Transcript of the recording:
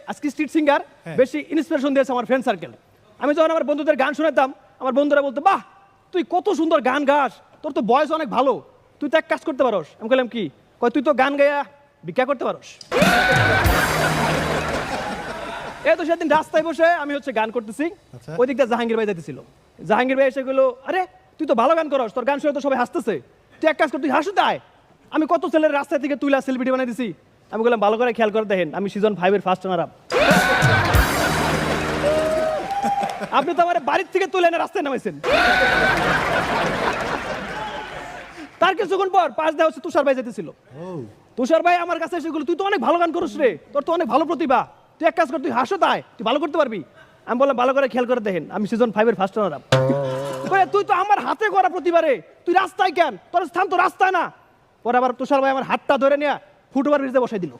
আজকে street singer বেশি inspiration দিয়েছে আমার ফ্রেন্ড সার্কেল। আমি যখন আমার বন্ধুদের গান শোনাতাম, আমার বন্ধুরা বলতো, বাহ তুই কত সুন্দর গান গাস, তোর তো বয়স অনেক ভালো, তুই তো এক কাজ করতে পারোস। আমি বললাম কি? কয় তুই তো গান গাইয়া ভিক্ষা করতে পারোস। এই তো সেদিন রাস্তায় বসে আমি গান করতেছি, ওই দিকটা জাহাঙ্গীর ভাই যাইতেছিল। জাহাঙ্গীর ভাই এসে গেলো, আরে তুই তো ভালো গান করস, তোর গান শুনে তো সবাই হাসতেছে, তুই এক কাজ কর, তুই হাসু তাই। আমি কত ছেলের রাস্তা থেকে তুইলা সেলিব্রিটি বানাই দিছি। আমি বললাম ভালো করে খেয়াল করে দেখেন, আমি সিজন 5 এর ফার্স্ট রানার আপ। আপনি তো আমার বাড়ির থেকে তুলে এনে রাস্তায় নামাইছেন। তার কিছুক্ষণ পর পাশ দেওয়া হচ্ছে তুষার ভাই যেতেছিল। তুষার ভাই আমার কাছে এসে বলল, তুই তো অনেক ভালো গান করিস রে, তোর তো অনেক ভালো প্রতিভা, তুই এক কাজ কর, তুই হাসো তাই, তুই ভালো করতে পারবি। আমি বললাম ভালো করে খেয়াল করে দেখেন, আমি সিজন 5 এর ফার্স্ট রানার আপ। তুই তো আমার হাতে করা প্রতিভা রে, তুই রাস্তায় কেন, তোর স্থান তো রাস্তায় না। পরে আবার তুষার ভাই আমার হাতটা ধরে নিয়ে ফুটওভার ব্রিজে বসাই দিল।